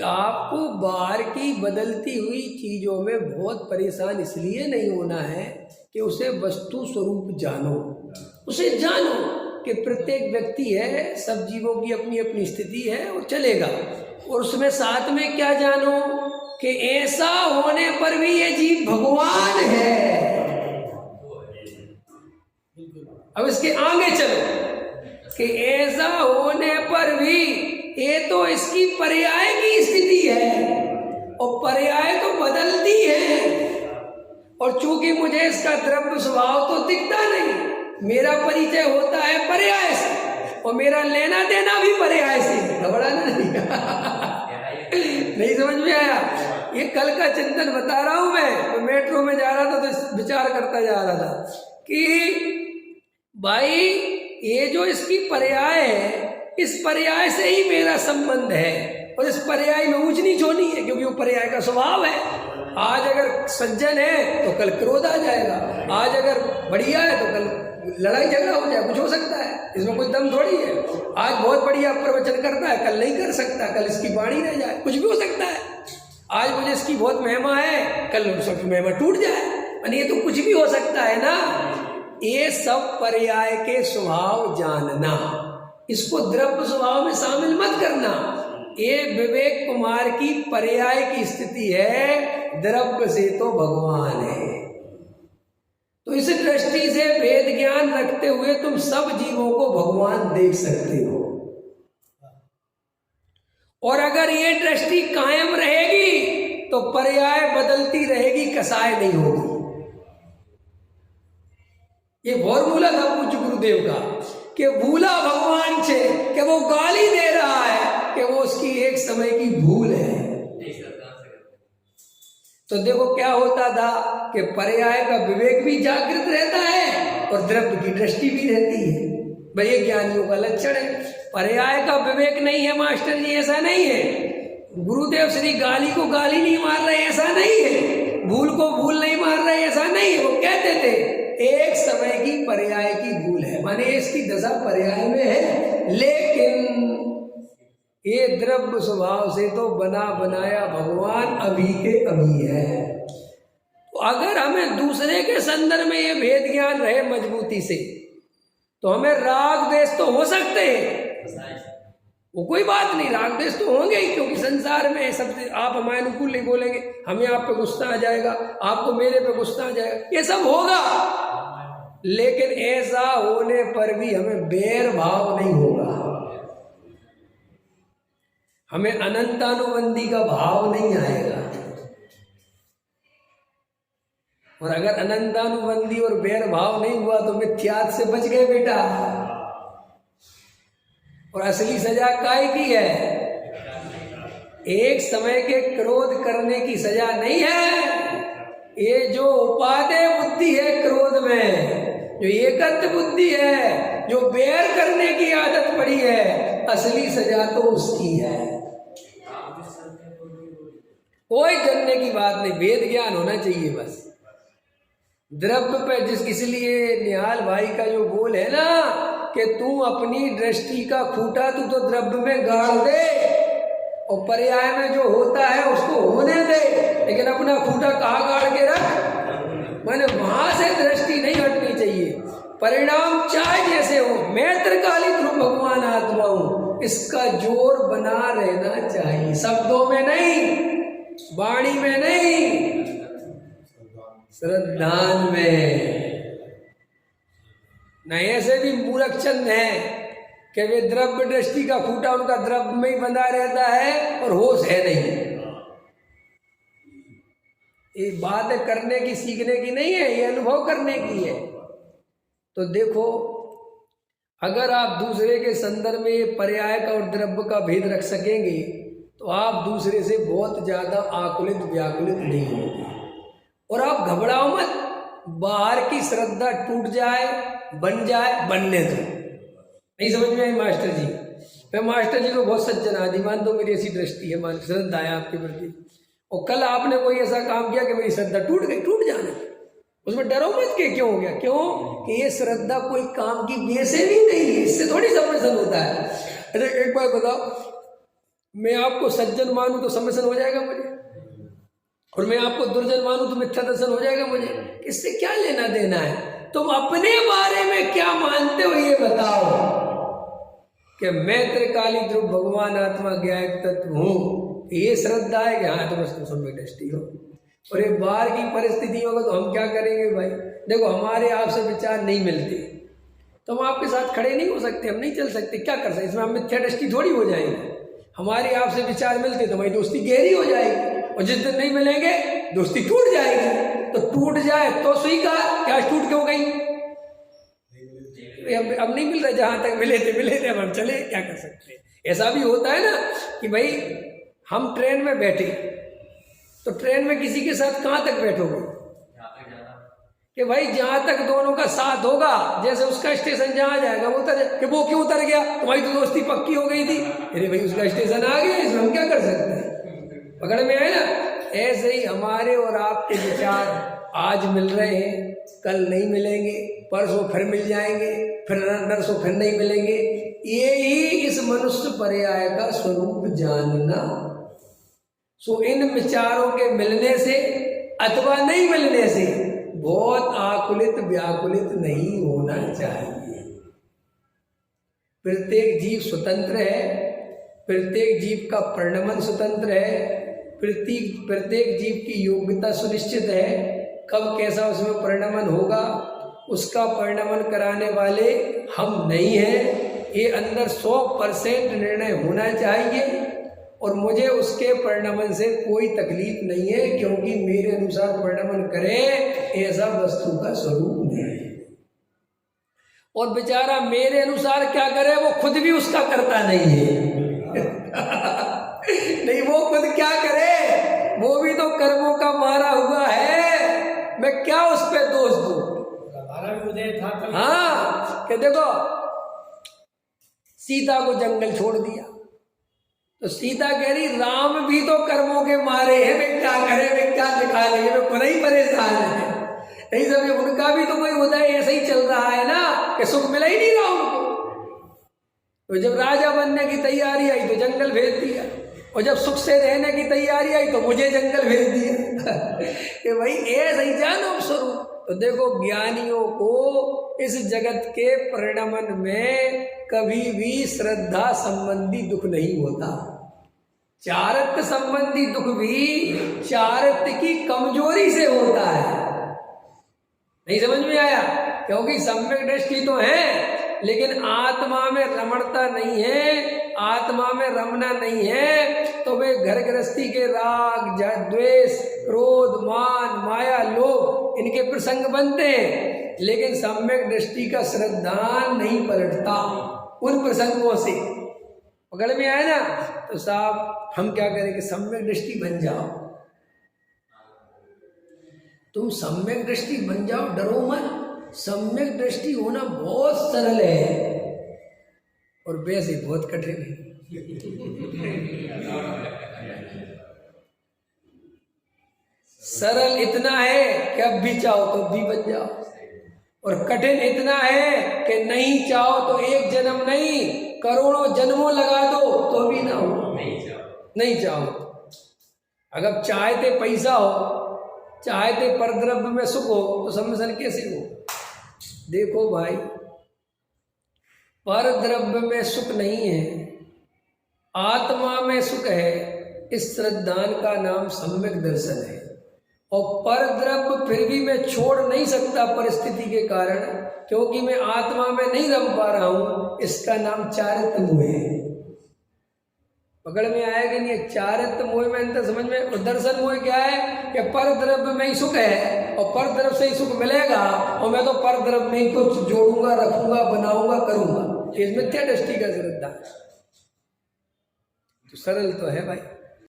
आपको बाहर की बदलती हुई चीज़ों में बहुत परेशान इसलिए नहीं होना है कि उसे वस्तु स्वरूप जानो, उसे जानो कि प्रत्येक व्यक्ति है, सब जीवों की अपनी अपनी स्थिति है और चलेगा। और उसमें साथ में क्या जानो कि ऐसा होने पर भी ये जीव भगवान है। अब इसके आगे चलो कि ऐसा होने पर भी ये तो इसकी पर्याय की स्थिति है और पर्याय तो बदलती है। और चूंकि मुझे इसका द्रव्य स्वभाव तो दिखता नहीं, मेरा परिचय होता है पर्याय से और मेरा लेना देना भी पर्याय से। घबराना नहीं नहीं समझ में आया? ये कल का चिंतन बता रहा हूं मैं मेट्रो में जा रहा था तो विचार करता जा रहा था कि भाई ये जो इसकी पर्याय है, इस पर्याय से ही मेरा संबंध है और इस पर्याय में ऊंच नीच होनी है, क्योंकि वो पर्याय का स्वभाव है। आज अगर सज्जन है तो कल क्रोध आ जाएगा, आज अगर बढ़िया है तो कल लड़ाई झगड़ा हो जाए, कुछ हो सकता है, इसमें कोई दम थोड़ी है। आज बहुत बढ़िया प्रवचन करता है, कल नहीं कर सकता, कल इसकी वाणी रह जाए, कुछ भी हो सकता है। आज मुझे इसकी बहुत महिमा है, कल उसकी महिमा टूट जाए, ये तो कुछ भी हो सकता है ना। ये सब पर्याय के स्वभाव जानना, इसको द्रव्य स्वभाव में शामिल मत करना। ये विवेक कुमार की पर्याय की स्थिति है, द्रव्य से तो भगवान है। तो इस दृष्टि से वेद ज्ञान रखते हुए तुम सब जीवों को भगवान देख सकते हो। और अगर ये दृष्टि कायम रहेगी तो पर्याय बदलती रहेगी, कसाय नहीं होगी। ये फॉर्मूला था पूज्य गुरुदेव का कि भूला भगवान से कि वो गाली दे रहा है कि वो उसकी एक समय की भूल है। तो देखो क्या होता था कि पर्याय का विवेक भी जागृत रहता है और द्रव्य की दृष्टि भी रहती है। भाई ये ज्ञानियों का लक्षण है। पर्याय का विवेक नहीं है मास्टर जी, ऐसा नहीं है। गुरुदेव श्री गाली को गाली नहीं मार रहे, ऐसा नहीं है। भूल को भूल नहीं मार रहे, ऐसा नहीं है। वो कहते थे एक समय की पर्याय की भूल है, माने इसकी दशा पर्याय में है, लेकिन ये द्रव्य स्वभाव से तो बना बनाया भगवान अभी के अभी है। तो अगर हमें दूसरे के संदर्भ में ये भेद ज्ञान रहे मजबूती से, तो हमें राग द्वेष तो हो सकते हैं, वो कोई बात नहीं, राग द्वेष तो होंगे ही, क्योंकि संसार में सबसे आप हमारे अनुकूल नहीं बोलेंगे, हमें आप पे गुस्सा आ जाएगा, आपको मेरे पे गुस्सा आ जाएगा, ये सब होगा। लेकिन ऐसा होने पर भी हमें बैर भाव नहीं होगा, हमें अनंतानुबंधी का भाव नहीं आएगा। और अगर अनंतानुबंधी और बैर भाव नहीं हुआ तो मिथ्यात से बच गए बेटा। और असली सजा काय की है? एक समय के क्रोध करने की सजा नहीं है। ये जो उपादेय बुद्धि है क्रोध में, जो एकत्व बुद्धि है, जो बैर करने की आदत पड़ी है, असली सजा तो उसकी है। कोई डरने की बात नहीं, वेद ज्ञान होना चाहिए बस। द्रव्य पे इसलिए निहाल भाई का जो बोल है ना कि तू अपनी दृष्टि का खूंटा तू तो द्रव्य में गाड़ दे और पर्याय में जो होता है उसको होने दे, लेकिन अपना खूंटा कहाँ गाड़ के रख, माने वहां से दृष्टि नहीं हटनी चाहिए। परिणाम चाहे जैसे हो, मैं त्रिकालिक रूप भगवान आत्मा हूं, इसका जोर बना रहना चाहिए, शब्दों में नहीं, वाणी में नहीं, श्रद्धान में। नहीं ऐसे भी मूर्ख चंद है कि वे द्रव्य दृष्टि का खूंटा उनका द्रव्य में ही बंधा रहता है और होश है नहीं। ये बात करने की सीखने की नहीं है, ये अनुभव करने की है। तो देखो अगर आप दूसरे के संदर्भ में पर्याय का और द्रव्य का भेद रख सकेंगे तो आप दूसरे से बहुत ज्यादा आकुलित व्याकुलित नहीं होंगे। और आप घबराओ मत, बाहर की श्रद्धा टूट जाए, बन जाए, बनने दो। नहीं समझ में आई मास्टर जी? मैं मास्टर जी को बहुत सज्जन आदि मान दो, मेरी ऐसी दृष्टि है, मान श्रद्धा है आपके प्रति। और कल आपने कोई ऐसा काम किया कि मेरी श्रद्धा टूट गई, टूट जाने, उसमें डरो मत कि क्यों हो गया, क्यों कि ये श्रद्धा कोई काम की बेसे भी नहीं है, इससे थोड़ी समर्थन होता है। अरे एक बार बताओ, मैं आपको सज्जन मानूं तो सम्मिश्रण हो जाएगा मुझे, और मैं आपको दुर्जन मानूं तो मिथ्या दर्शन हो जाएगा मुझे। इससे क्या लेना देना है? तुम अपने बारे में क्या मानते हो ये बताओ। कि मैं त्रिकाली ध्रुव भगवान आत्मा ज्ञायक तत्व हूं, ये श्रद्धा है कि हाँ तुम उसको सम्यक दृष्टि हो। और एक बार की परिस्थिति होगा तो हम क्या करेंगे भाई? देखो हमारे आपसे विचार नहीं मिलते तो हम आपके साथ खड़े नहीं हो सकते, हम नहीं चल सकते, क्या कर सकते? इसमें हम मिथ्या दृष्टि थोड़ी हो जाएंगे। हमारी आपसे विचार मिलते तो हमारी दोस्ती गहरी हो जाएगी, और जिस दिन नहीं मिलेंगे दोस्ती टूट जाएगी। तो टूट जाए तो स्वीकार, क्या टूट क्यों गई? अब नहीं मिल रहा, जहां तक मिले थे अब हम चले, क्या कर सकते हैं? ऐसा भी होता है ना कि भाई हम ट्रेन में बैठे तो ट्रेन में किसी के साथ कहां तक बैठोगे? कि भाई जहां तक दोनों का साथ होगा, जैसे उसका स्टेशन जहां जाएगा वो उतर, कि वो क्यों उतर गया? तुम्हारी तो दोस्ती पक्की हो गई थी। अरे भाई उसका स्टेशन आ गया, इसमें हम क्या कर सकते हैं? पकड़ में आए ना? ऐसे ही हमारे और आपके विचार आज मिल रहे हैं, कल नहीं मिलेंगे, परसों फिर मिल जाएंगे, फिर नरसों फिर नहीं मिलेंगे। ये ही इस मनुष्य पर्याय का स्वरूप जानना। सो इन विचारों के मिलने से अथवा नहीं मिलने से बहुत आकुलित व्याकुलित नहीं होना चाहिए। प्रत्येक जीव स्वतंत्र है, प्रत्येक जीव का परिणमन स्वतंत्र है, प्रत्येक जीव की योग्यता सुनिश्चित है। कब कैसा उसमें परिणमन होगा उसका परिणमन कराने वाले हम नहीं हैं। ये अंदर 100% निर्णय होना चाहिए, और मुझे उसके परिणमन से कोई तकलीफ नहीं है, क्योंकि मेरे अनुसार परिणमन करे ऐसा वस्तु का स्वरूप नहीं है। और बेचारा मेरे अनुसार क्या करे वो खुद भी उसका करता नहीं है। नहीं, वो खुद क्या करे? वो भी तो कर्मों का मारा हुआ है। मैं क्या उस पर दोष दूं? हाँ, कि देखो सीता को जंगल छोड़ दिया तो सीता कह रही राम भी तो कर्मों के मारे हैं, वे क्या करे, वे क्या दिखा लेंगे, वे खुद ही परेशान है। नहीं समझे? उनका भी तो कोई उदय ऐसे ही चल रहा है ना कि सुख मिला ही नहीं रहा उनको। तो जब राजा बनने की तैयारी आई तो जंगल भेज दिया, और जब सुख से रहने की तैयारी आई तो मुझे जंगल भेज दिया। कि भाई ऐसा ही जानो स्वरूप। तो देखो ज्ञानियों को इस जगत के परिणमन में कभी भी श्रद्धा संबंधी दुख नहीं होता। चारित्र संबंधी दुख भी चारित्र की कमजोरी से होता है। नहीं समझ में आया? क्योंकि सम्यक दृष्टि तो है लेकिन आत्मा में रमणता नहीं है, आत्मा में रमना नहीं है, तो वे घर गृहस्थी के राग, द्वेष, क्रोध, मान, माया, लोभ इनके प्रसंग बनते हैं। लेकिन सम्यक दृष्टि का श्रद्धान नहीं पलटता उन प्रसंगों से। पकड़ में आए ना? तो साहब हम क्या करें कि सम्यक दृष्टि बन जाओ। तुम सम्यक दृष्टि बन जाओ, डरो मत। सम्यक दृष्टि होना बहुत सरल है और वैसे बहुत कठिन है। सरल इतना है कि अब भी चाहो तो भी बन जाओ, और कठिन इतना है कि नहीं चाहो तो एक जन्म नहीं करोड़ों जन्मों लगा दो तो भी ना हो। नहीं चाहो अगर चाहते पैसा हो, चाहते परद्रव्य में सुख हो तो सम्मिश्रण कैसे हो? देखो भाई, परद्रव्य में सुख नहीं है, आत्मा में सुख है। इस श्रद्धान का नाम सम्यक दर्शन है। और परद्रव्य फिर भी मैं छोड़ नहीं सकता परिस्थिति के कारण, क्योंकि मैं आत्मा में नहीं रम पा रहा हूं। इसका नाम चारित्र मोह है। पकड़ में आएगा नहीं? चारित्र मोह में अंतर समझ में। और दर्शन मोह क्या है कि परद्रव्य में ही सुख है और परद्रव्य से ही सुख मिलेगा, और मैं तो परद्रव्य में ही कुछ जोड़ूंगा, रखूंगा, बनाऊंगा, करूंगा। इसमें मिथ्या दृष्टि का श्रद्धा। तो सरल तो है भाई।